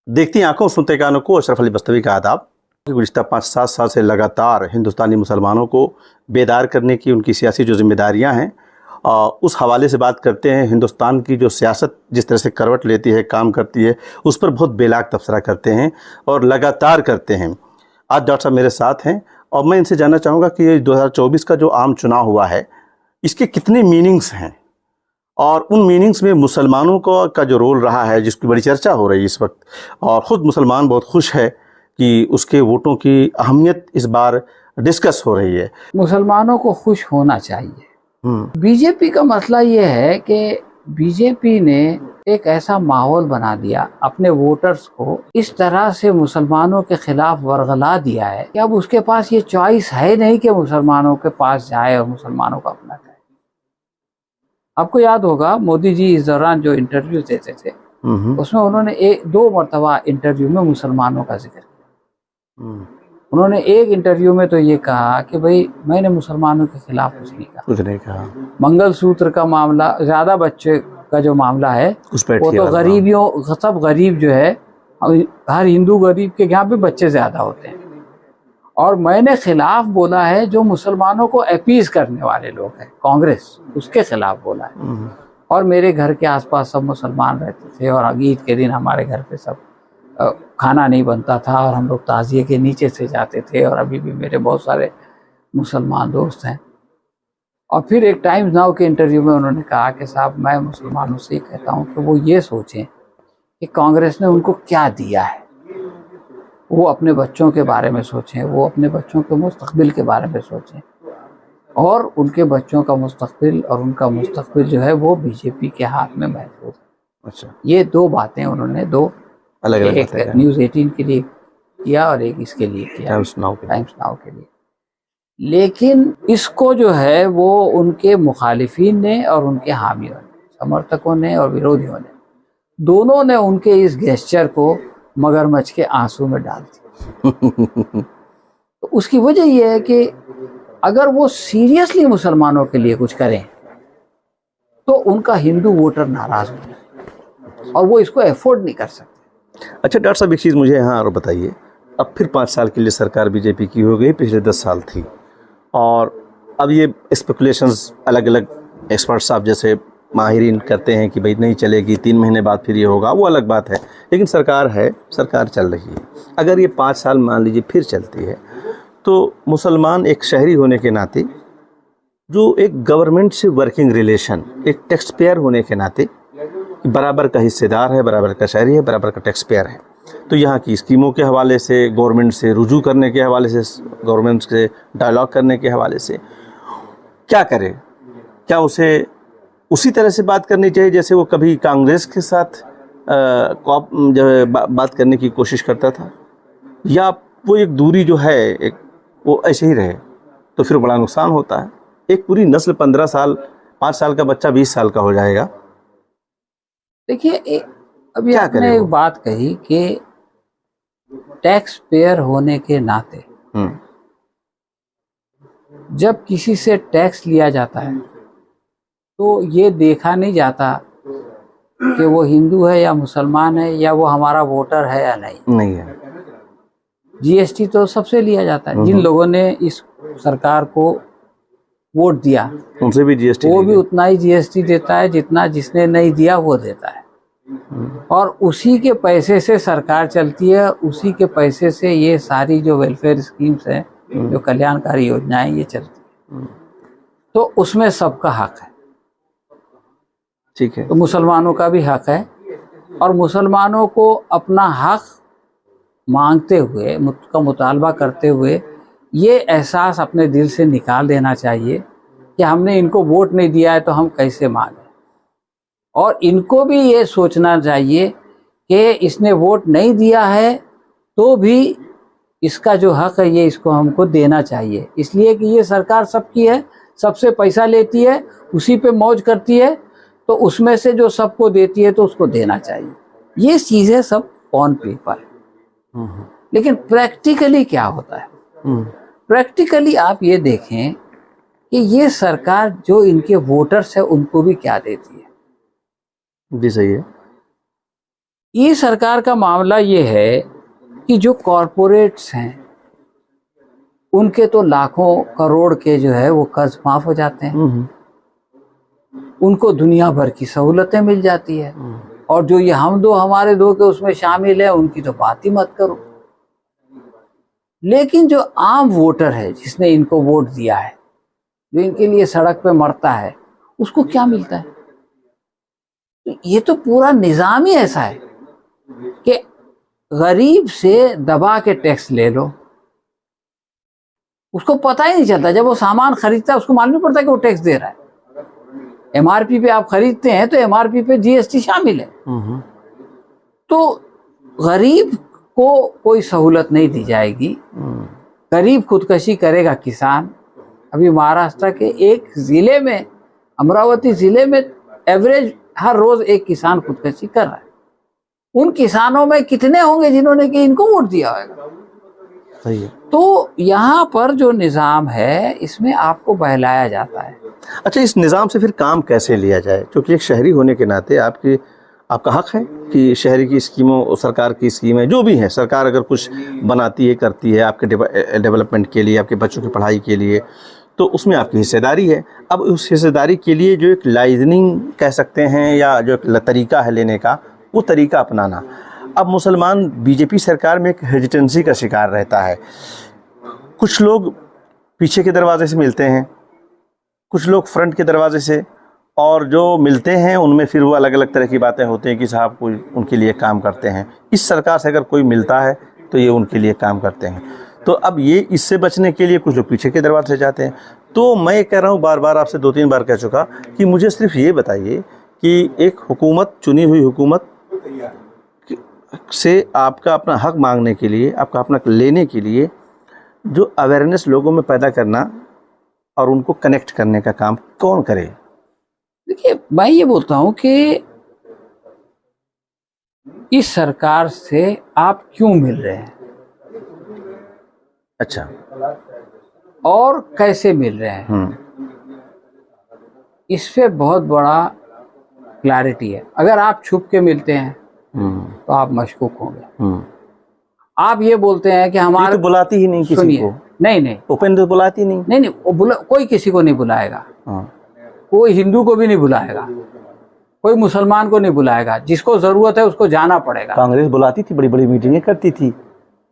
देखती आंखों सुनते कानों को अशरफ अली बस्तवी का आदाब। गुज़िश्ता 5-7 साल से लगातार हिंदुस्तानी मुसलमानों को बेदार करने की उनकी सियासी जो जिम्मेदारियां हैं उस हवाले से बात करते हैं। हिंदुस्तान की जो सियासत जिस तरह से करवट लेती है, काम करती है, उस पर बहुत बेलाग तबसरा करते हैं और लगातार करते हैं। आज डॉक्टर साहब मेरे साथ हैं और मैं इनसे जानना चाहूँगा कि ये 2024 का जो आम चुनाव हुआ है, इसके कितने मीनिंग्स हैं और उन मीनिंग्स में मुसलमानों का जो रोल रहा है, जिसकी बड़ी चर्चा हो रही है इस वक्त, और ख़ुद मुसलमान बहुत खुश है कि उसके वोटों की अहमियत इस बार डिस्कस हो रही है। मुसलमानों को खुश होना चाहिए। बीजेपी का मसला ये है कि बीजेपी ने एक ऐसा माहौल बना दिया, अपने वोटर्स को इस तरह से मुसलमानों के खिलाफ वर्गला दिया है कि अब उसके पास ये चॉइस है नहीं कि मुसलमानों के पास जाए और मुसलमानों का अपना करे। आपको याद होगा मोदी जी इस दौरान जो इंटरव्यू देते थे उसमें उन्होंने 2 मरतबा इंटरव्यू में मुसलमानों का जिक्र किया। उन्होंने एक इंटरव्यू में तो ये कहा कि भाई मैंने मुसलमानों के खिलाफ कुछ नहीं कहा। मंगलसूत्र का मामला, ज्यादा बच्चे का जो मामला है वो तो गरीबियों, सब गरीब जो है, हर हिंदू गरीब के यहाँ पे बच्चे ज्यादा होते हैं, और मैंने खिलाफ बोला है जो मुसलमानों को अपीज करने वाले लोग हैं, कांग्रेस, उसके खिलाफ बोला है। और मेरे घर के आसपास सब मुसलमान रहते थे और ईद के दिन हमारे घर पे सब खाना नहीं बनता था और हम लोग ताज़िए के नीचे से जाते थे, और अभी भी मेरे बहुत सारे मुसलमान दोस्त हैं। और फिर एक टाइम्स नाउ के इंटरव्यू में उन्होंने कहा कि साहब मैं मुसलमानों से ये कहता हूँ कि वो ये सोचें कि कांग्रेस ने उनको क्या दिया है, वो अपने बच्चों के बारे में सोचें, वो अपने बच्चों के मुस्तकबिल के बारे में सोचें, और उनके बच्चों का मुस्तकबिल और उनका मुस्तकबिल जो है वो बीजेपी के हाथ में महफूज है। अच्छा, ये 2 बातें उन्होंने अलग एक न्यूज़ 18 के लिए किया और एक इसके लिए किया, टाइम्स नाउ के लिए। लेकिन इसको जो है वो उनके मुखालिफिन ने और उनके हामियों ने, समर्थकों ने और विरोधियों ने, दोनों ने उनके इस गेस्चर को मगरमच्छ के आंसू में डाल दिया। तो उसकी वजह यह है कि अगर वो सीरियसली मुसलमानों के लिए कुछ करें तो उनका हिंदू वोटर नाराज हो जाए और वो इसको एफोर्ड नहीं कर सकते। अच्छा डॉक्टर साहब, एक चीज़ मुझे यहाँ और बताइए, अब फिर 5 साल के लिए सरकार बीजेपी की हो गई, पिछले 10 साल थी, और अब ये स्पेकुलेशंस अलग अलग एक्सपर्ट साहब जैसे माहिरीन करते हैं कि भाई नहीं चलेगी, 3 महीने बाद फिर ये होगा, वो अलग बात है, लेकिन सरकार है, सरकार चल रही है। अगर ये 5 साल मान लीजिए फिर चलती है तो मुसलमान एक शहरी होने के नाते, जो एक गवर्नमेंट से वर्किंग रिलेशन, एक टैक्स पेयर होने के नाते बराबर का हिस्सेदार है, बराबर का शहरी है, बराबर का टैक्स पेयर है, तो यहाँ की स्कीमों के हवाले से, गवर्नमेंट से रुजू करने के हवाले से, गवर्नमेंट से डायलॉग करने के हवाले से क्या करे? क्या उसे उसी तरह से बात करनी चाहिए जैसे वो कभी कांग्रेस के साथ जो बात करने की कोशिश करता था, या वो एक दूरी जो है एक वो ऐसे ही रहे? तो फिर बड़ा नुकसान होता है। एक पूरी नस्ल 15 साल, 5 साल का बच्चा 20 साल का हो जाएगा। देखिए, अभी आपने एक बात कही कि टैक्स पेयर होने के नाते जब किसी से टैक्स लिया जाता है तो ये देखा नहीं जाता कि वो हिंदू है या मुसलमान है, या वो हमारा वोटर है या नहीं है। जीएसटी तो सबसे लिया जाता है। जिन लोगों ने इस सरकार को वोट दिया उनसे भी जीएसटी, वो भी उतना ही जीएसटी देता है जितना जिसने नहीं दिया वो देता है, और उसी के पैसे से सरकार चलती है, उसी के पैसे से ये सारी जो वेलफेयर स्कीम्स हैं, जो कल्याणकारी योजनाएं, ये चलती है। तो उसमें सबका हक है, ठीक है। तो मुसलमानों का भी हक है, और मुसलमानों को अपना हक मांगते हुए, का मुतालबा करते हुए, ये एहसास अपने दिल से निकाल देना चाहिए कि हमने इनको वोट नहीं दिया है तो हम कैसे मांगें, और इनको भी ये सोचना चाहिए कि इसने वोट नहीं दिया है तो भी इसका जो हक है ये इसको हमको देना चाहिए, इसलिए कि ये सरकार सबकी है, सबसे पैसा लेती है, उसी पे मौज करती है, तो उसमें से जो सबको देती है तो उसको देना चाहिए। ये चीज़ें सब ऑन पेपर, लेकिन प्रैक्टिकली क्या होता है? प्रैक्टिकली आप ये देखें कि ये सरकार जो इनके वोटर्स है उनको भी क्या देती है। जी सही है। ये सरकार का मामला ये है कि जो कॉरपोरेट्स हैं उनके तो लाखों करोड़ के जो है वो कर्ज माफ हो जाते हैं, उनको दुनिया भर की सहूलतें मिल जाती है, और जो ये हम दो हमारे दो के उसमें शामिल है उनकी तो बात ही मत करो। लेकिन जो आम वोटर है जिसने इनको वोट दिया है, जो इनके लिए सड़क पे मरता है, उसको क्या मिलता है? तो ये तो पूरा निजाम ही ऐसा है कि गरीब से दबा के टैक्स ले लो, उसको पता ही नहीं चलता। जब वो सामान खरीदता है उसको मालूम नहीं पड़ता कि वो टैक्स दे रहा है। एमआरपी पे आप खरीदते हैं तो एमआरपी पे जीएसटी शामिल है। तो गरीब को कोई सहूलत नहीं दी जाएगी, गरीब खुदकशी करेगा किसान। अभी महाराष्ट्र के एक जिले में, अमरावती जिले में, एवरेज हर रोज एक किसान खुदकशी कर रहा है। उन किसानों में कितने होंगे जिन्होंने कि इनको वोट दिया होगा? सही है। तो यहाँ पर जो निज़ाम है इसमें आपको बहलाया जाता है। अच्छा, इस निज़ाम से फिर काम कैसे लिया जाए? क्योंकि एक शहरी होने के नाते आपका हक है कि शहरी की स्कीमों, सरकार की स्कीमें जो भी हैं, सरकार अगर कुछ बनाती है, करती है आपके डेवलपमेंट के लिए, आपके बच्चों की पढ़ाई के लिए, तो उसमें आपकी हिस्सेदारी है। अब उस हिस्सेदारी के लिए जो एक लाइजनिंग कह सकते हैं या जो एक तरीका है लेने का, वो तरीका अपनाना। अब मुसलमान बीजेपी सरकार में एक हेजिटेंसी का शिकार रहता है। कुछ लोग पीछे के दरवाजे से मिलते हैं, कुछ लोग फ्रंट के दरवाजे से, और जो मिलते हैं उनमें फिर वो अलग अलग तरह की बातें होती हैं कि साहब कोई उनके लिए काम करते हैं। इस सरकार से अगर कोई मिलता है तो ये उनके लिए काम करते हैं। तो अब ये इससे बचने के लिए कुछ लोग पीछे के दरवाजे से जाते हैं। तो मैं कह रहा हूँ, बार बार आपसे 2-3 बार कह चुका कि मुझे सिर्फ ये बताइए कि एक हुकूमत, चुनी हुई हुकूमत से आपका अपना हक मांगने के लिए, आपका अपना लेने के लिए जो अवेयरनेस लोगों में पैदा करना और उनको कनेक्ट करने का काम कौन करे? देखिए, मैं ये बोलता हूं कि इस सरकार से आप क्यों मिल रहे हैं, अच्छा, और कैसे मिल रहे हैं, इस पे बहुत बड़ा क्लैरिटी है। अगर आप छुप के मिलते हैं तो आप मशकूक होंगे। आप ये बोलते हैं कि हमारे तो बुलाती ही नहीं किसी को। नहीं, ओपन तो बुलाती नहीं। वो कोई किसी को नहीं बुलाएगा। कोई हिंदू को भी नहीं बुलाएगा, कोई मुसलमान को नहीं बुलाएगा। जिसको जरूरत है उसको जाना पड़ेगा। कांग्रेस बुलाती थी, बड़ी बड़ी मीटिंगें करती थी,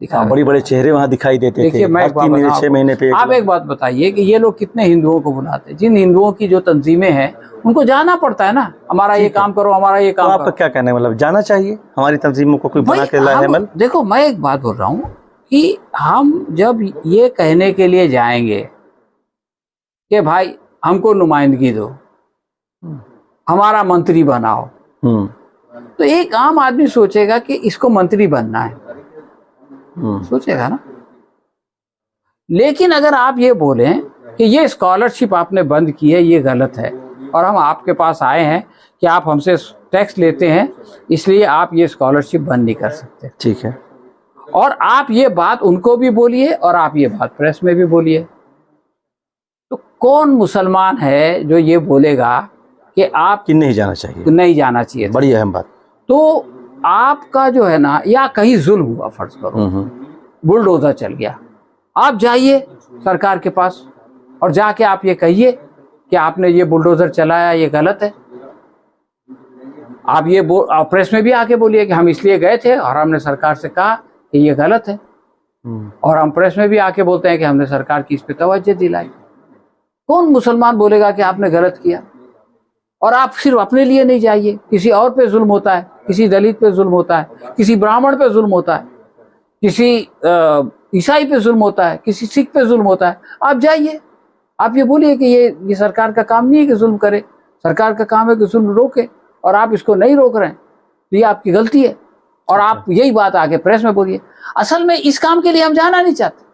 बड़े बड़े चेहरे वहाँ दिखाई देते थे। देखिए, मैं 6 महीने पे आप एक बात बताइए कि ये लोग कितने हिंदुओं को बुलाते हैं? जिन हिंदुओं की जो तंजीमें हैं उनको जाना पड़ता है ना, हमारा ये काम करो, हमारा ये काम करो। आपका क्या कहना है, मतलब जाना चाहिए हमारी तंजीमों को कोई बना के लाए है? मतलब देखो, मैं एक बात बोल रहा हूँ कि हम जब ये कहने के लिए जाएंगे कि भाई हमको नुमाइंदगी दो, हमारा मंत्री बनाओ, तो एक आम आदमी सोचेगा कि इसको मंत्री बनना है, सोचेगा ना। लेकिन अगर आप ये बोलें कि ये स्कॉलरशिप आपने बंद की है, ये गलत है, और हम आपके पास आए हैं कि आप हमसे टैक्स लेते हैं, इसलिए आप ये स्कॉलरशिप बंद नहीं कर सकते, ठीक है, और आप ये बात उनको भी बोलिए और आप ये बात प्रेस में भी बोलिए, तो कौन मुसलमान है जो ये बोलेगा कि आप कि नहीं जाना चाहिए? नहीं जाना चाहिए। बड़ी अहम बात। तो आपका जो है ना, या कहीं जुल्म हुआ, फर्ज करो बुलडोजर चल गया, आप जाइए सरकार के पास और जाके आप ये कहिए कि आपने ये बुलडोजर चलाया, ये गलत है। आप ये प्रेस में भी आके बोलिए कि हम इसलिए गए थे और हमने सरकार से कहा कि ये गलत है, और हम प्रेस में भी आके बोलते हैं कि हमने सरकार की इस पे तवज्जो दिलाई। कौन मुसलमान बोलेगा कि आपने गलत किया? और आप सिर्फ अपने लिए नहीं जाइए, किसी और पे जुल्म होता है, किसी दलित पे जुल्म होता है, किसी ब्राह्मण पे जुल्म होता है, किसी ईसाई पे जुल्म होता है, किसी सिख पे जुल्म होता है, आप जाइए, आप ये बोलिए कि ये सरकार का काम नहीं है कि जुल्म करे, सरकार का काम है कि जुल्म रोके, और आप इसको नहीं रोक रहे हैं तो ये आपकी गलती है, और आप यही बात आके प्रेस में बोलिए। असल में इस काम के लिए हम जाना नहीं चाहते।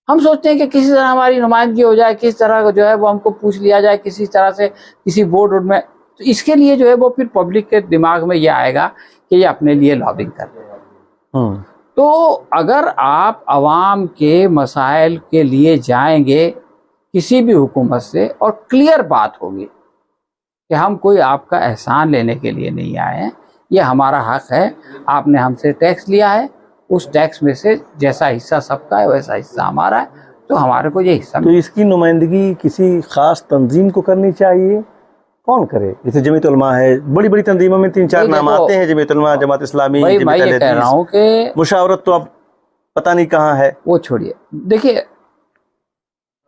हम सोचते हैं कि किसी तरह हमारी नुमाइंदगी हो जाए, किस तरह जो है वो हमको पूछ लिया जाए किसी तरह से, किसी बोर्ड में, तो इसके लिए जो है वो फिर पब्लिक के दिमाग में ये आएगा कि ये अपने लिए लॉबिंग कर रहे हैं। तो अगर आप आवाम के मसाइल के लिए जाएंगे किसी भी हुकूमत से, और क्लियर बात होगी कि हम कोई आपका एहसान लेने के लिए नहीं आए हैं, ये हमारा हक है, आपने हमसे टैक्स लिया है, उस टैक्स में से जैसा हिस्सा सबका है वैसा हिस्सा हमारा है, तो हमारे को ये हिस्सा तो इसकी नुमाइंदगी किसी खास तंजीम को करनी चाहिए, कौन करे? जैसे जमीयत उलमा है, बड़ी बड़ी तंजीमों में 3-4 नाम आते हैं, जमीयत उलमा, जमात इस्लामी, मैं ये कह रहा हूँ कि मुशावरत तो अब पता नहीं कहाँ है। वो छोड़िए, देखिए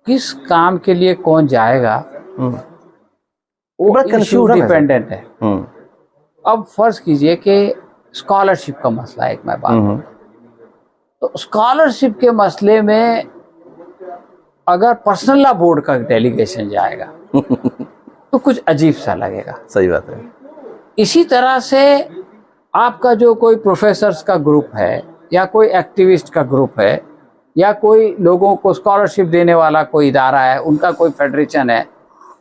किस काम के लिए कौन जाएगा वो इशू डिपेंडेंट है। अब फर्ज कीजिए कि स्कॉलरशिप का मसला है, एक मैं बात, तो स्कॉलरशिप के मसले में अगर पर्सनल लॉ बोर्ड का डेलीगेशन जाएगा तो कुछ अजीब सा लगेगा। सही बात है। इसी तरह से आपका जो कोई प्रोफेसर्स का ग्रुप है या कोई एक्टिविस्ट का ग्रुप है या कोई लोगों को स्कॉलरशिप देने वाला कोई इदारा है, उनका कोई फेडरेशन है,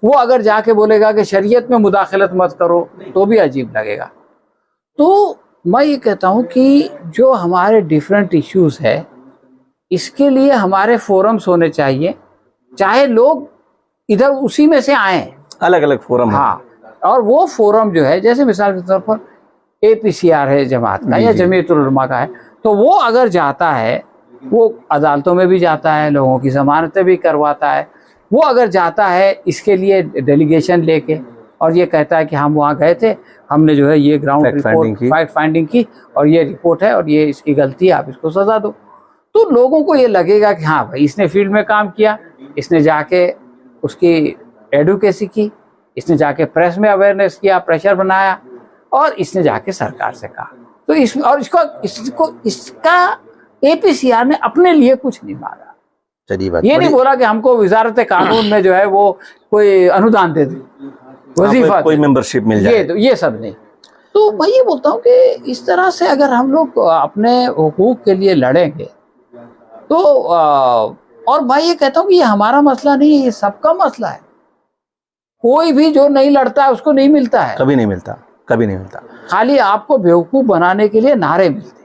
वो अगर जाके बोलेगा कि शरीयत में मुदाखलत मत करो तो भी अजीब लगेगा। तो मैं ये कहता हूँ कि जो हमारे डिफरेंट इश्यूज है इसके लिए हमारे फोरम्स होने चाहिए, चाहे लोग इधर उसी में से आए, अलग अलग फोरम। हाँ, और वो फोरम जो है, जैसे मिसाल के तौर पर APCR है जमात का या जमीयतुल उलमा का है, तो वो अगर जाता है, वो अदालतों में भी जाता है, लोगों की जमानतें भी करवाता है, वो अगर जाता है इसके लिए डेलीगेशन लेके और ये कहता है कि हम वहाँ गए थे, हमने जो है ये ग्राउंड रिपोर्ट फैक्ट फाइंडिंग की और ये रिपोर्ट है और ये इसकी गलती है, आप इसको सजा दो, तो लोगों को ये लगेगा कि हाँ भाई इसने फील्ड में काम किया, इसने जाके उसकी एडवोकेसी की, इसने जाके प्रेस में अवेयरनेस किया, प्रेशर बनाया और इसने जाके सरकार से कहा। तो इसका APCR ने अपने लिए कुछ नहीं मांगा, ये नहीं बोला कि हमको वजारत कानून में जो है वो कोई अनुदान दे दे, वजीफा कोई मेंबरशिप मिल जाए, ये सब नहीं। तो मैं ये बोलता हूँ कि इस तरह से अगर हम लोग अपने हुकूक के लिए लड़ेंगे तो और मैं ये कहता हूँ कि ये हमारा मसला नहीं है, ये सबका मसला है। कोई भी जो नहीं लड़ता है उसको नहीं मिलता है, कभी नहीं मिलता, कभी नहीं मिलता। खाली आपको बेवकूफ बनाने के लिए नारे मिलते हैं।